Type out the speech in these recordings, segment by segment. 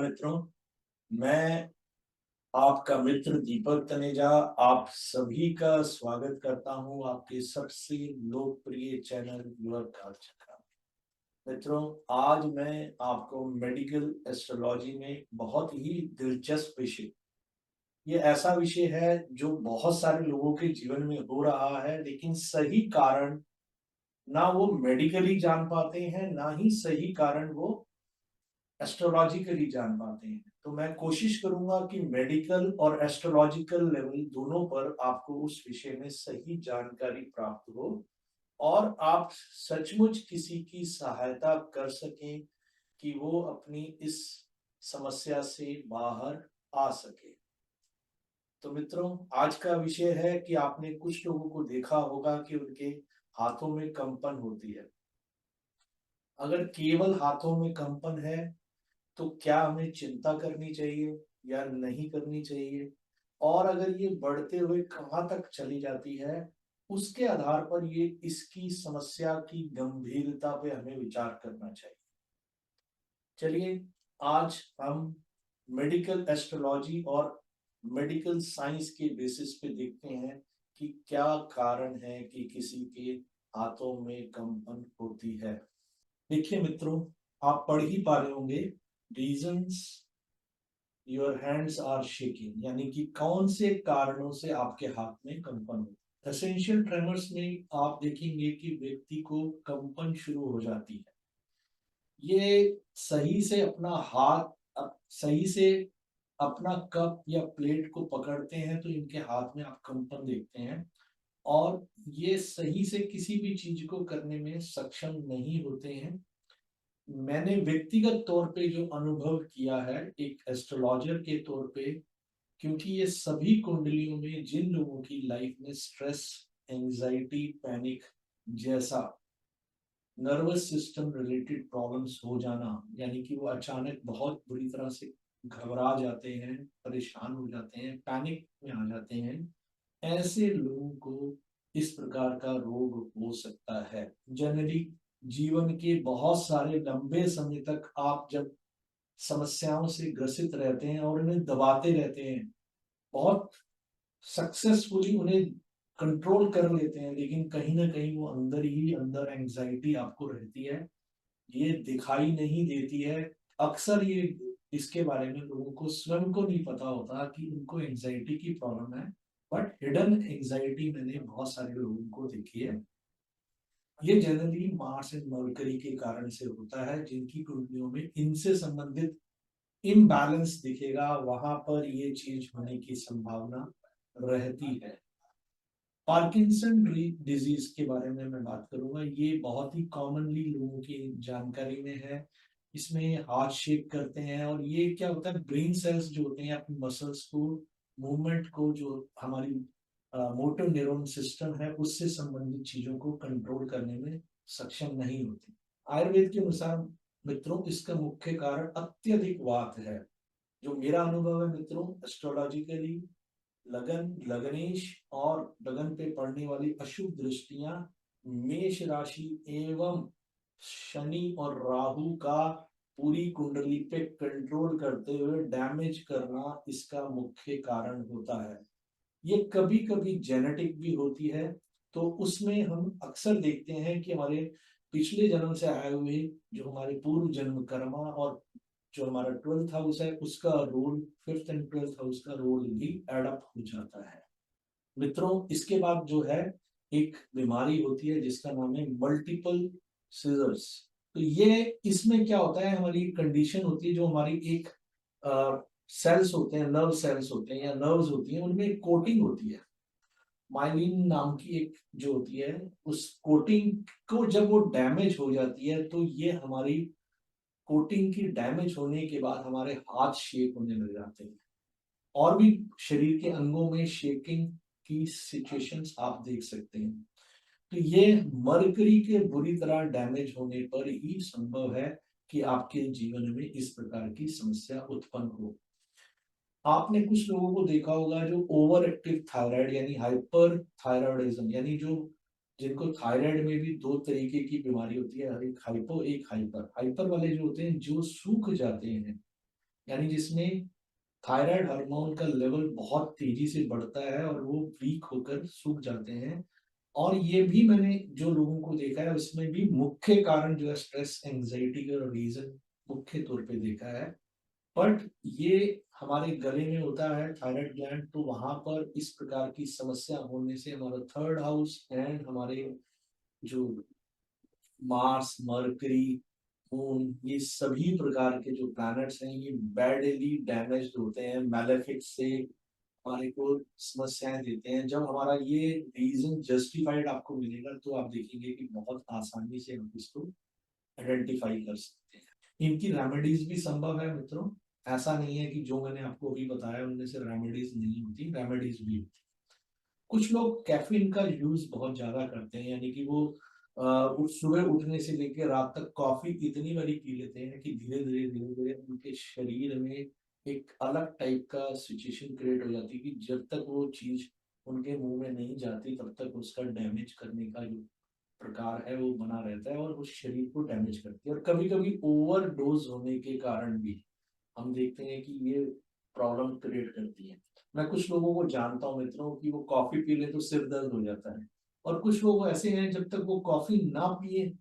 मित्रों, मैं आपका मित्र दीपक तनेजा आप सभी का स्वागत करता हूं आपके सबसे लोकप्रिय चैनल यूर कालचक्र। मित्रों, आज मैं आपको मेडिकल एस्ट्रोलॉजी में बहुत ही दिलचस्प विषय, ये ऐसा विषय है जो बहुत सारे लोगों के जीवन में हो रहा है, लेकिन सही कारण ना वो मेडिकली जान पाते हैं, ना ही सही कारण वो एस्ट्रोलॉजिकली जान पाते हैं। तो मैं कोशिश करूंगा कि मेडिकल और एस्ट्रोलॉजिकल लेवल दोनों पर आपको उस विषय में सही जानकारी प्राप्त हो और आप सचमुच किसी की सहायता कर सकें कि वो अपनी इस समस्या से बाहर आ सके। तो मित्रों, आज का विषय है कि आपने कुछ लोगों को देखा होगा कि उनके हाथों में कंपन होती है। अगर केवल हाथों में कंपन है तो क्या हमें चिंता करनी चाहिए या नहीं करनी चाहिए, और अगर ये बढ़ते हुए कहाँ तक चली जाती है, उसके आधार पर ये इसकी समस्या की गंभीरता पे हमें विचार करना चाहिए। चलिए, आज हम मेडिकल एस्ट्रोलॉजी और मेडिकल साइंस के बेसिस पे देखते हैं कि क्या कारण है कि किसी के हाथों में कंपन होती है। देखिए मित्रों, आप पढ़ ही पा रहे होंगे, reasons your hands are shaking, यानी कि कौन से कारणों से आपके हाथ में कंपन हो। एसेंशियल ट्रेमर्स में आप देखेंगे कि व्यक्ति को कंपन शुरू हो जाती है। ये सही से अपना हाथ सही से अपना कप या प्लेट को पकड़ते हैं तो इनके हाथ में आप कंपन देखते हैं, और ये सही से किसी भी चीज को करने में सक्षम नहीं होते हैं। मैंने व्यक्तिगत तौर पे जो अनुभव किया है एक एस्ट्रोलॉजर के तौर पे, क्योंकि ये सभी कुंडलियों में जिन लोगों की लाइफ में स्ट्रेस, एंजाइटी, पैनिक जैसा नर्वस सिस्टम रिलेटेड प्रॉब्लम्स हो जाना, यानी कि वो अचानक बहुत बुरी तरह से घबरा जाते हैं, परेशान हो जाते हैं, पैनिक में आ जाते हैं, ऐसे लोगों को इस प्रकार का रोग हो सकता है। जनरली जीवन के बहुत सारे लंबे समय तक आप जब समस्याओं से ग्रसित रहते हैं और उन्हें दबाते रहते हैं, बहुत सक्सेसफुली उन्हें कंट्रोल कर लेते हैं, लेकिन कहीं ना कहीं वो अंदर ही अंदर एंजाइटी आपको रहती है, ये दिखाई नहीं देती है। अक्सर ये इसके बारे में लोगों को स्वयं को नहीं पता होता कि उनको एंजाइटी की प्रॉब्लम है, बट हिडन एंजाइटी मैंने बहुत सारे लोगों को देखी है। ये जनरली मार्स एंड मरकरी के कारण से होता है, जिनकी कुंडलियों में इनसे संबंधित इम्बैलेंस दिखेगा, वहां पर ये चीज होने की संभावना रहती है। पार्किंसन डिजीज के बारे में मैं बात करूंगा, ये बहुत ही कॉमनली लोगों की जानकारी में है। इसमें हाथ शेक करते हैं, और ये क्या होता है, ब्रेन सेल्स जो होते हैं अपनी मसल्स को, मूवमेंट को, जो हमारी मोटर न्यूरॉन सिस्टम है उससे संबंधित चीजों को कंट्रोल करने में सक्षम नहीं होती। आयुर्वेद के अनुसार मित्रों, इसका मुख्य कारण अत्यधिक वात है। जो मेरा अनुभव है मित्रों, एस्ट्रोलॉजिकली लगन, लगनेश और लगन पे पड़ने वाली अशुभ दृष्टियां मेष राशि एवं शनि और राहु का पूरी कुंडली पे कंट्रोल करते हुए डैमेज करना इसका मुख्य कारण होता है। ये कभी कभी जेनेटिक भी होती है, तो उसमें हम अक्सर देखते हैं कि हमारे पिछले जन्म से आए हुए जो हमारे पूर्व जन्म कर्मा और जो हमारा 12th हाउस है उसका role, 5th and 12th house का रोल भी एडअप हो जाता है। मित्रों, इसके बाद जो है एक बीमारी होती है जिसका नाम है मल्टीपल सीजर्स। तो ये इसमें क्या होता है, हमारी कंडीशन होती है, जो हमारी एक सेल्स होते हैं, नर्व सेल्स होते हैं या नर्व्स होती हैं, उनमें एक कोटिंग होती है, माइलिन नाम की एक जो होती है, उस कोटिंग को जब वो डैमेज हो जाती है तो ये हमारी कोटिंग की डैमेज होने के बाद हमारे हाथ शेक होने लग जाते हैं, और भी शरीर के अंगों में शेकिंग की सिचुएशंस आप देख सकते हैं। तो ये मरकरी के बुरी तरह डैमेज होने पर ही संभव है कि आपके जीवन में इस प्रकार की समस्या उत्पन्न हो। आपने कुछ लोगों को देखा होगा जो ओवर एक्टिव थायराइड यानी हाइपर थायराइडिज्म, यानी जो जिनको थायराइड में भी दो तरीके की बीमारी होती है, एक हाइपो एक हाइपर। हाइपर वाले जो होते हैं जो सूख जाते हैं, यानी जिसमें थायराइड हार्मोन का लेवल बहुत तेजी से बढ़ता है और वो वीक होकर सूख जाते हैं। और ये भी मैंने जो लोगों को देखा है उसमें भी मुख्य कारण जो है स्ट्रेस एंजाइटी का रीजन मुख्य तौर पे देखा है। बट ये हमारे गले में होता है थायराइड ग्लैंड, तो वहां पर इस प्रकार की समस्या होने से हमारा थर्ड हाउस एंड हमारे जो मार्स, मरकरी, मून, ये सभी प्रकार के जो प्लैनेट्स हैं ये बैडली डैमेज्ड होते हैं, मैलेफिक से हमारे को समस्याएं देते हैं। जब हमारा ये रीजन जस्टिफाइड आपको मिलेगा तो आप देखेंगे कि बहुत आसानी से हम इसको आइडेंटिफाई कर सकते हैं। इनकी रेमेडीज भी संभव है मित्रों, ऐसा नहीं है कि जो मैंने आपको अभी बताया उनमें से रेमेडीज नहीं होती, रेमेडीज भी होती। कुछ लोग कैफीन का यूज बहुत ज्यादा करते हैं, यानी कि वो सुबह उठने से लेकर रात तक कॉफी इतनी बारी पी लेते हैं कि धीरे धीरे उनके शरीर में एक अलग टाइप का सिचुएशन क्रिएट हो जाती है कि जब तक वो चीज उनके मुंह में नहीं जाती तब तक उसका डैमेज करने का जो प्रकार है वो बना रहता है और उस शरीर को डैमेज करती है। और कभी कभी ओवर डोज होने के कारण भी हम देखते हैं कि ये प्रॉब्लम क्रिएट करती है। मैं कुछ लोगों को जानता हूँ मित्रों कि वो कॉफी पी ले तो सिर दर्द हो जाता है, और कुछ लोग ऐसे हैं जब तक वो कॉफी ना पिए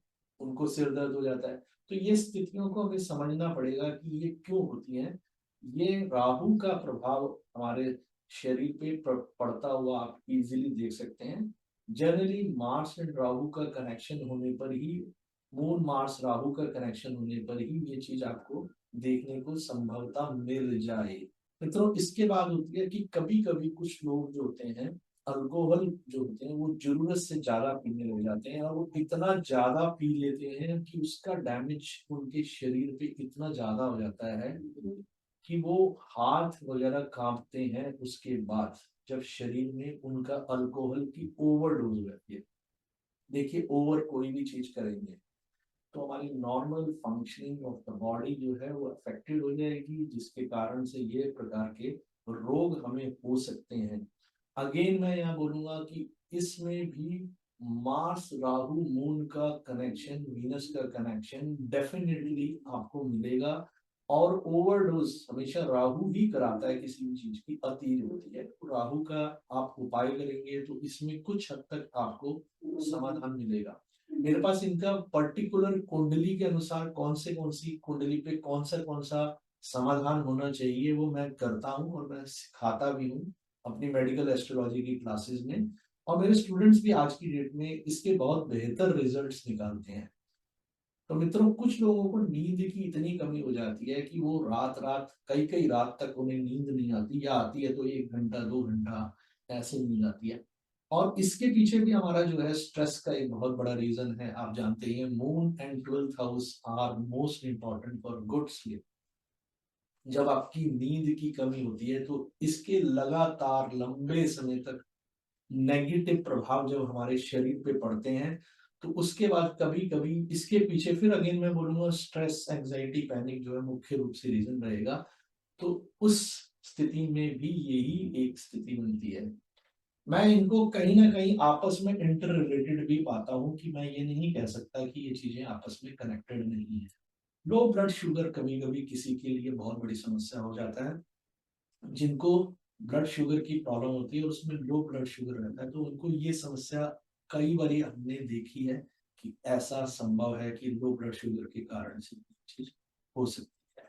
उनको सिर दर्द हो जाता है। तो ये स्थितियों को हमें समझना पड़ेगा कि ये क्यों होती हैं। ये राहु का प्रभाव हमारे शरीर पे पड़ता हुआ आप इजीली देख सकते हैं। जनरली मार्स एंड राहु का कनेक्शन होने पर ही, मून मार्स राहु का कनेक्शन होने पर ही ये चीज आपको देखने को संभवता मिल जाए। मित्रों इसके बाद होती है कि कभी कभी कुछ लोग जो होते हैं अल्कोहल जो होते हैं वो जरूरत से ज्यादा पीने लग जाते हैं, और वो इतना ज्यादा पी लेते हैं कि उसका डैमेज उनके शरीर पे इतना ज्यादा हो जाता है कि वो हाथ वगैरह कांपते हैं उसके बाद, जब शरीर में उनका अल्कोहल की ओवरडोज हो जाती है। देखिए ओवर कोई भी चीज करेंगे तो हमारी normal functioning of the body जो है वो अफेक्टेड हो जाएगी, जिसके कारण से ये प्रकार के रोग हमें हो सकते हैं। अगेन मैं यहाँ बोलूंगा कि इसमें भी मार्स राहु मून का कनेक्शन, वीनस का कनेक्शन डेफिनेटली आपको मिलेगा। और ओवरडोज हमेशा राहु ही कराता है, किसी भी चीज की अति होती है तो राहु का आप उपाय करेंगे तो इसमें कुछ हद तक आपको समाधान मिलेगा। मेरे पास इनका पर्टिकुलर कुंडली के अनुसार कौन सी कुंडली पे कौन सा समाधान होना चाहिए वो मैं करता हूँ और मैं सिखाता भी हूँ अपनी मेडिकल एस्ट्रोलॉजी की क्लासेस में। और मेरे स्टूडेंट्स भी आज की डेट में इसके बहुत बेहतर रिजल्ट्स निकालते हैं। तो मित्रों कुछ लोगों को नींद की इतनी कमी हो जाती है कि वो रात रात कई कई रात तक उन्हें नींद नहीं आती, या आती है तो 1 घंटा 2 घंटा ऐसे नींद आती है। और इसके पीछे भी हमारा जो है स्ट्रेस का एक बहुत बड़ा रीजन है। आप जानते हैं moon and 12th house are most important for good sleep. जब आपकी नींद की कमी होती है तो इसके लगातार लंबे समय तक नेगेटिव प्रभाव जब हमारे शरीर पे पड़ते हैं तो उसके बाद कभी कभी इसके पीछे फिर अगेन मैं बोलूंगा स्ट्रेस एंजाइटी पैनिक जो है मुख्य रूप से रीजन रहेगा। तो उस स्थिति में भी यही एक स्थिति बनती है। मैं इनको कहीं ना कहीं आपस में इंटर रिलेटेड भी पाता हूँ कि मैं ये नहीं कह सकता कि ये चीजें आपस में कनेक्टेड नहीं है। लो ब्लड शुगर कभी कभी किसी के लिए बहुत बड़ी समस्या हो जाता है। जिनको ब्लड शुगर की प्रॉब्लम होती है और उसमें लो ब्लड शुगर रहता है तो उनको ये समस्या कई बार हमने देखी है कि ऐसा संभव है कि लो ब्लड शुगर के कारण से चीज हो सकती है।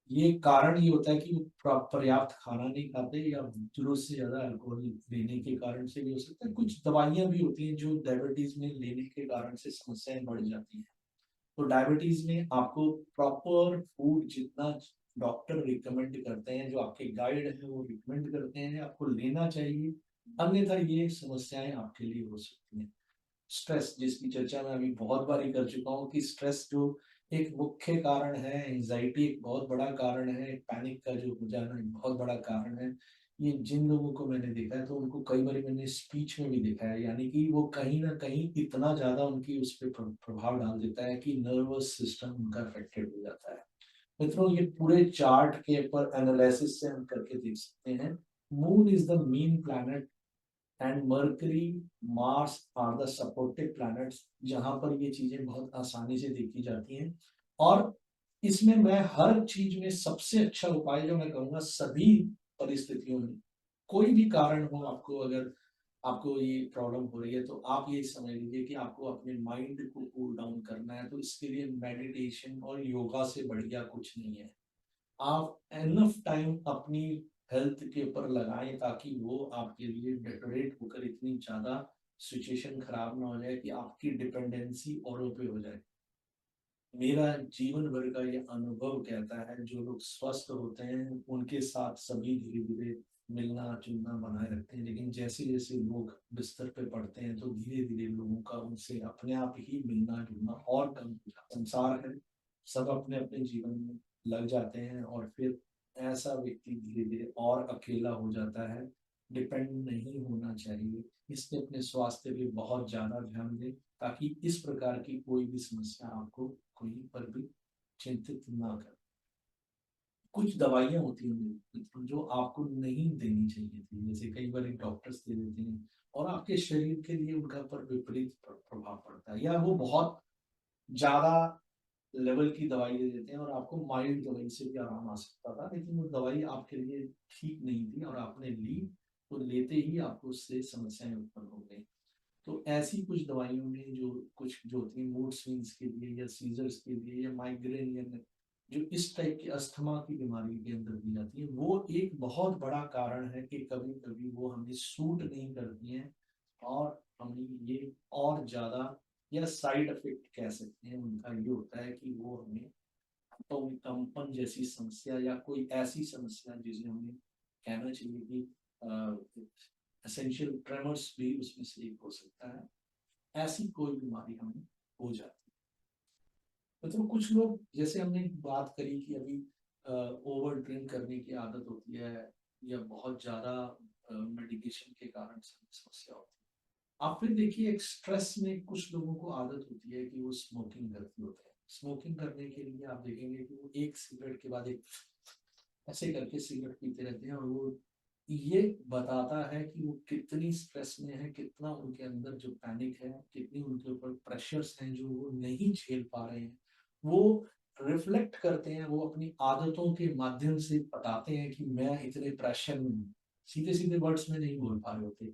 ये कारण ये होता है कि वो पर्याप्त खाना नहीं खाते या जरूरत से ज्यादा अल्कोहल लेने के कारण से भी हो सकता है। कुछ दवाइयां भी होती हैं जो डायबिटीज में लेने के कारण से समस्याएं बढ़ जाती हैं। तो डायबिटीज में आपको प्रॉपर फूड जितना डॉक्टर रिकमेंड करते हैं, जो आपके गाइड है वो रिकमेंड करते हैं आपको लेना चाहिए, अन्यथा ये समस्याएं आपके लिए हो सकती हैं। स्ट्रेस जिसकी चर्चा मैं अभी बहुत बारी कर चुका हूँ कि स्ट्रेस जो एक मुख्य कारण है, एंजाइटी एक बहुत बड़ा कारण है, पैनिक का जो हो जाना एक बहुत बड़ा कारण है। ये जिन लोगों को मैंने देखा है तो उनको कई बार मैंने स्पीच में भी देखा है, यानी कि वो कहीं ना कहीं इतना ज्यादा उनकी उस पर प्रभाव डाल देता है कि नर्वस सिस्टम उनका अफेक्टेड हो जाता है। मित्रों ये पूरे चार्ट के ऊपर एनालिसिस से हम करके देख सकते हैं। Moon is the main planet and Mercury, Mars are the supportive planets, जहां पर ये चीजें बहुत आसानी से देखी जाती हैं। और इसमें मैं हर चीज में सबसे अच्छा उपाय जो मैं कहूँगा, सभी परिस्थितियों में, कोई भी कारण हो, आपको अगर आपको ये प्रॉब्लम हो रही है, तो आप ये समझ लीजिए कि आपको अपने माइंड को कूल डाउन करना है, तो इसके लिए मेडिटेशन और योगा से बढ़िया कुछ नहीं है। आप एनफ टाइम अपनी हेल्थ के ऊपर लगाएं, ताकि वो आपके लिए डेटोरेट होकर इतनी ज्यादा सिचुएशन खराब ना हो जाए कि आपकी डिपेंडेंसी औरों पे हो जाए। मेरा जीवन भर का ये अनुभव कहता है, जो लोग स्वस्थ होते हैं उनके साथ सभी धीरे धीरे मिलना जुलना बनाए रखते हैं, लेकिन जैसे जैसे लोग बिस्तर पे पड़ते हैं, तो धीरे धीरे लोगों का उनसे अपने आप ही मिलना जुलना और कम हो जाता है। संसार है, सब अपने अपने जीवन में लग जाते हैं, और फिर ऐसा व्यक्ति धीरे धीरे और अकेला हो जाता है। डिपेंड नहीं होना चाहिए, इसलिए अपने स्वास्थ्य पे बहुत ज्यादा ध्यान दें, ताकि इस प्रकार की कोई भी समस्या आपको कहीं पर भी चिंतित ना कर। कुछ दवाइयाँ होती हैं जो आपको नहीं देनी चाहिए थी, जैसे कई बार डॉक्टर्स दे देते हैं, और आपके शरीर के लिए उनका पर विपरीत प्रभाव पड़ता है, या वो बहुत ज्यादा लेवल की दवाई दे देते हैं, और आपको माइल्ड दवाई से भी आराम आ सकता था, लेकिन वो दवाई आपके लिए ठीक नहीं थी, और आपने ली, तो लेते ही आपको उससे समस्याएं उत्पन्न हो गई। तो ऐसी कुछ दवाइयों में जो कुछ जो होती है मूड स्विंग्स के लिए, या सीजर्स के लिए, या माइग्रेन, या जो इस टाइप की अस्थमा की बीमारी के अंदर दी जाती है, वो एक बहुत बड़ा कारण है कि कभी कभी वो हमें सूट नहीं करती हैं, और हमें ये और ज्यादा, या साइड इफेक्ट कह सकते हैं उनका, ये होता है कि वो हमें तो कंपन जैसी समस्या, या कोई ऐसी समस्या जिसे हमें कहना चाहिए कि एसेंशियल ट्रेमर्स भी उसमें से एक हो सकता है, ऐसी कोई बीमारी हमें हो जाती है। मतलब कुछ लोग, जैसे हमने बात करी कि अभी ओवर ड्रिंक करने की आदत होती है, या बहुत ज्यादा मेडिकेशन के कारण समस्या होती है। आप फिर देखिए, एक स्ट्रेस में कुछ लोगों को आदत होती है कि वो स्मोकिंग करते होते हैं। स्मोकिंग करने के लिए आप देखेंगे कि वो एक सिगरेट के बाद एक ऐसे करके सिगरेट पीते रहते हैं, और वो ये बताता है कि वो कितनी स्ट्रेस में है, कितना उनके अंदर जो पैनिक है, कितनी उनके ऊपर प्रेशर्स हैं जो वो नहीं झेल पा रहे हैं। वो रिफ्लेक्ट करते हैं, वो अपनी आदतों के माध्यम से बताते हैं कि मैं इतने प्रेशर में हूँ, सीधे सीधे वर्ड्स में नहीं बोल पा रहे होते।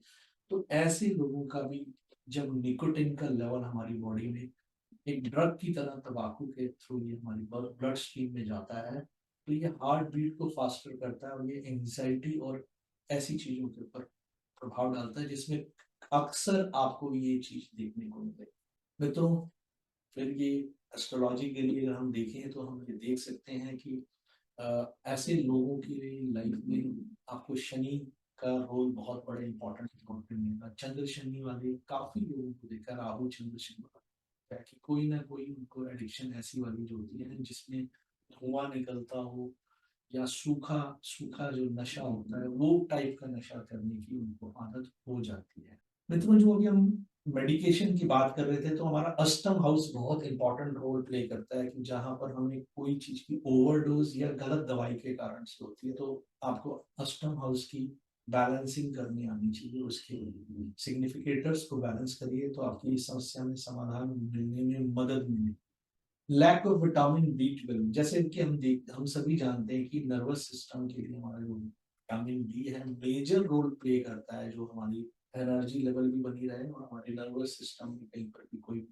तो ऐसे लोगों का भी, जब निकोटिन का लेवल हमारी बॉडी में एक ड्रग की तरह तंबाकू के थ्रू ये हमारी ब्लड स्ट्रीम में जाता है, तो ये हार्ट बीट को फास्टर करता है, और ये एंजाइटी और ऐसी चीजों के ऊपर प्रभाव डालता है, जिसमें अक्सर आपको ये चीज देखने को मिले। मित्रों, फिर ये एस्ट्रोलॉजी के लिए अगर हम देखें, तो हम ये देख सकते हैं कि ऐसे लोगों की लाइफ में आपको शनि का रोल बहुत बड़ा इंपॉर्टेंट रोल मिलेगा। चंद्र शनि वाले काफी लोगों को देखा, राहु चंद्र शनि है कि कोई ना कोई उनको एडिक्शन ऐसी वाली जो होती है, जिसमें धुआं निकलता हो, या सूखा सूखा जो नशा होता है, वो टाइप का नशा करने की उनको आदत हो जाती है। मित्रों, जो अभी हम मेडिकेशन की बात कर रहे थे, तो हमारा अष्टम हाउस बहुत इंपॉर्टेंट रोल प्ले करता है, कि जहां पर हमें कोई चीज की ओवरडोज या गलत दवाई के कारण से होती है, तो आपको अष्टम हाउस की बैलेंसिंग करनी आनी चाहिए, उसके सिग्निफिकेटर्स को बैलेंस करिए, तो आपकी इस समस्या में समाधान मिलने में मदद मिलेगी। लैक ऑफ विटामिन बी 12, जैसे कि हम सभी जानते हैं कि नर्वस सिस्टम के लिए हमारा जो विटामिन डी है, मेजर रोल प्ले करता है, जो हमारी एनर्जी लेवल भी बनी रहे, और हमारे नर्वस सिस्टम में कहीं पर भी कोई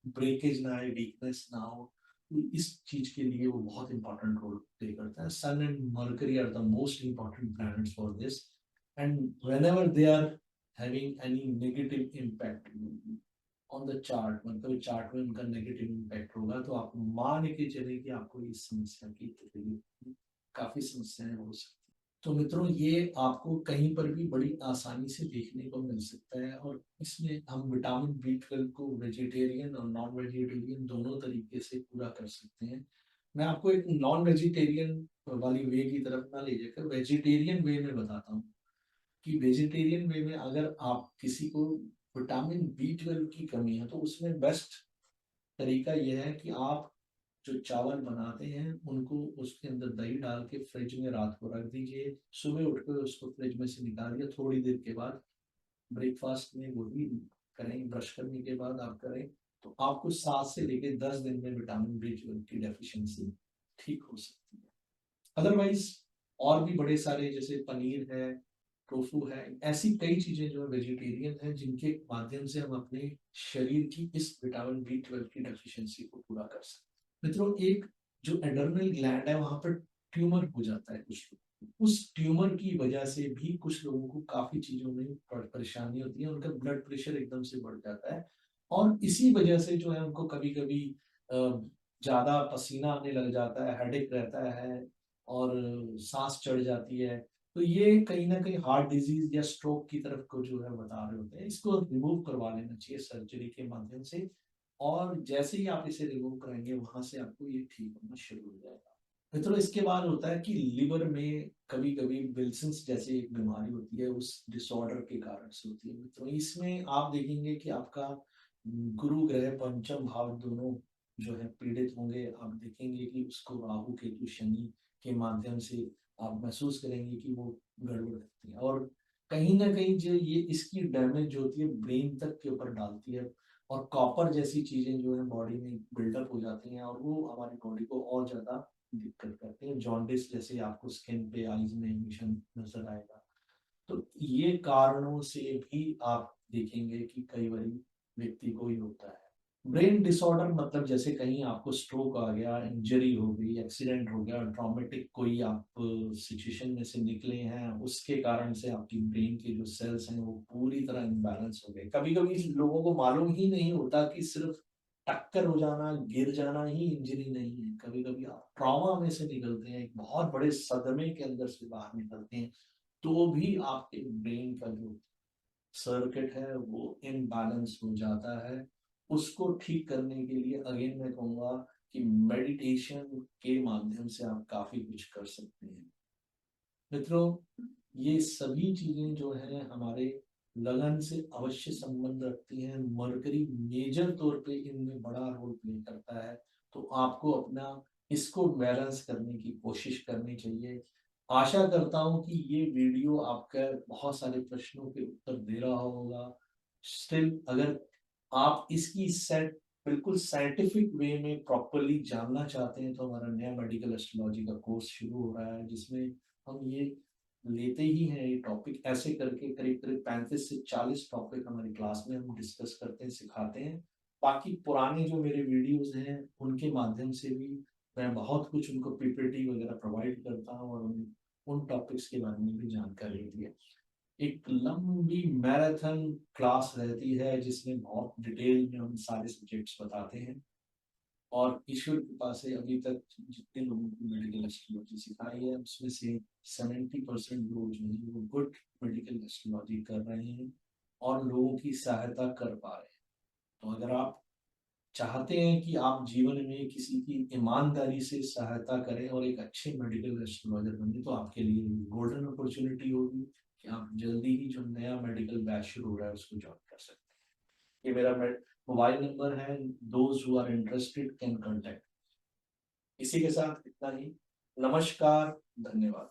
ब्रेकेज ना आए, वीकनेस ना हो, तो इस चीज के लिए वो बहुत इंपॉर्टेंट रोल प्ले करता है। Sun and Mercury are the most important planets for this, and whenever they are having any negative impact on the chart, मतलब चार्ट में उनका नेगेटिव इम्पैक्ट होगा, तो आप मान के चले कि आपको इस समस्या की तकलीफ, काफी समस्याएं हो सकती हैं। तो मित्रों, ये आपको कहीं पर भी बड़ी आसानी से देखने को मिल सकता है, और इसमें हम विटामिन बी 12 को वेजिटेरियन और नॉन वेजिटेरियन दोनों तरीके से पूरा कर सकते हैं। मैं आपको एक नॉन वेजिटेरियन वाली वे की तरफ ना ले जाकर वेजिटेरियन वे में बताता हूँ, कि वेजिटेरियन वे में अगर आप किसी को विटामिन बी 12 की कमी है, तो उसमें बेस्ट तरीका यह है कि आप जो चावल बनाते हैं उनको उसके अंदर दही डाल के फ्रिज में रात को रख दीजिए, सुबह उठकर उसको फ्रिज में से निकालिए, थोड़ी देर के बाद ब्रेकफास्ट में वही करें, ब्रश करने के बाद आप करें, तो आपको 7 से लेकर 10 दिन में विटामिन बी 12 की डेफिशिएंसी ठीक हो सकती है। अदरवाइज और भी बड़े सारे जैसे पनीर है, टोफू है, ऐसी कई चीजें जो है वेजिटेरियन है जिनके माध्यम से हम अपने शरीर की इस विटामिन B12 की डेफिशिएंसी को पूरा कर सकते हैं। मित्रों, एक जो एड्रेनल ग्लैंड है वहां पर ट्यूमर हो जाता है कुछ लोगों को। उस ट्यूमर की वजह से भी कुछ लोगों को काफी चीजों में परेशानी होती है, उनका ब्लड प्रेशर एकदम से बढ़ जाता है और इसी वजह से जो है उनको कभी कभी ज्यादा पसीना आने लग जाता है, हेडेक रहता है और सांस चढ़ जाती है। तो ये कहीं ना कहीं हार्ट डिजीज या स्ट्रोक की तरफ को जो है बता रहे होते हैं। इसको रिमूव करवा लेना चाहिए सर्जरी के माध्यम से, और जैसे ही आप इसे रिमूव कराएंगे वहां से आपको ये ठीक होना शुरू हो जाएगा। मित्रों, इसके बाद होता है कि लिवर में कभी कभी विल्सन्स जैसी एक बीमारी होती है, उस डिसऑर्डर के कारण से होती है। मित्रों, इसमें आप देखेंगे कि आपका गुरु ग्रह पंचम भाव दोनों जो है पीड़ित होंगे। आप देखेंगे कि उसको राहु केतु शनि के माध्यम से आप महसूस करेंगे कि वो गड़बड़ रहती है, और कहीं ना कहीं जो ये इसकी डैमेज जो होती है ब्रेन तक के ऊपर डालती है, और कॉपर जैसी चीजें जो है बॉडी में बिल्डअप हो जाती हैं और वो हमारी बॉडी को और ज्यादा दिक्कत करते हैं। जॉन्डिस जैसे आपको स्किन पे, आईज में इमिशन नजर आएगा। तो ये कारणों से भी आप देखेंगे कि कई बार व्यक्ति को ही होता है। ब्रेन डिसऑर्डर मतलब जैसे कहीं आपको स्ट्रोक आ गया, इंजरी हो गई, एक्सीडेंट हो गया, ट्रॉमेटिक कोई आप सिचुएशन में से निकले हैं, उसके कारण से आपकी ब्रेन के जो सेल्स हैं वो पूरी तरह इम्बैलेंस हो गए। कभी कभी लोगों को मालूम ही नहीं होता कि सिर्फ टक्कर हो जाना, गिर जाना ही इंजरी नहीं है। कभी कभी आप ट्रॉमा में से निकलते हैं, एक बहुत बड़े सदमे के अंदर से बाहर निकलते हैं, तो भी आपके ब्रेन का जो सर्किट है वो इम्बैलेंस हो जाता है। उसको ठीक करने के लिए अगेन मैं कहूँगा कि मेडिटेशन के माध्यम से आप काफी कुछ कर सकते हैं। मित्रों, ये सभी चीजें जो है हमारे लगन से अवश्य संबंध रखती हैं। मरकरी मेजर तौर पे इनमें बड़ा रोल प्ले करता है, तो आपको अपना इसको बैलेंस करने की कोशिश करनी चाहिए। आशा करता हूं कि ये वीडियो आपका बहुत सारे प्रश्नों के उत्तर दे रहा होगा। स्टिल अगर आप इसकी सेट बिल्कुल साइंटिफिक वे में प्रॉपरली जानना चाहते हैं तो हमारा नया मेडिकल एस्ट्रोलॉजी का कोर्स शुरू हो रहा है, जिसमें हम ये लेते ही हैं ये टॉपिक ऐसे करके करीब करीब 35 से 40 टॉपिक हमारी क्लास में हम डिस्कस करते हैं, सिखाते हैं। बाकी पुराने जो मेरे वीडियोस हैं उनके माध्यम से भी मैं बहुत कुछ उनको पीपीटी वगैरह प्रोवाइड करता हूँ और उन टॉपिक्स के बारे में भी जानकारी दी है। एक लंबी मैराथन क्लास रहती है जिसमें बहुत डिटेल में हम सारे सब्जेक्ट्स बताते हैं, और ईश्वर कृपा से अभी तक जितने लोगों को मेडिकल एस्ट्रोलॉजी सिखाई है उसमें से 70% लोग जो है वो गुड मेडिकल एस्ट्रोलॉजी कर रहे हैं और लोगों की सहायता कर पा रहे हैं। तो अगर आप चाहते हैं कि आप जीवन में किसी की ईमानदारी से सहायता करें और एक अच्छे मेडिकल एस्ट्रोलॉजर बने, तो आपके लिए गोल्डन अपॉर्चुनिटी होगी कि आप जल्दी ही जो नया मेडिकल बैच शुरू हो रहा है उसको ज्वाइन कर सकते हैं। ये मेरा मोबाइल नंबर है, those who are interested can contact. इसी के साथ इतना ही। नमस्कार, धन्यवाद।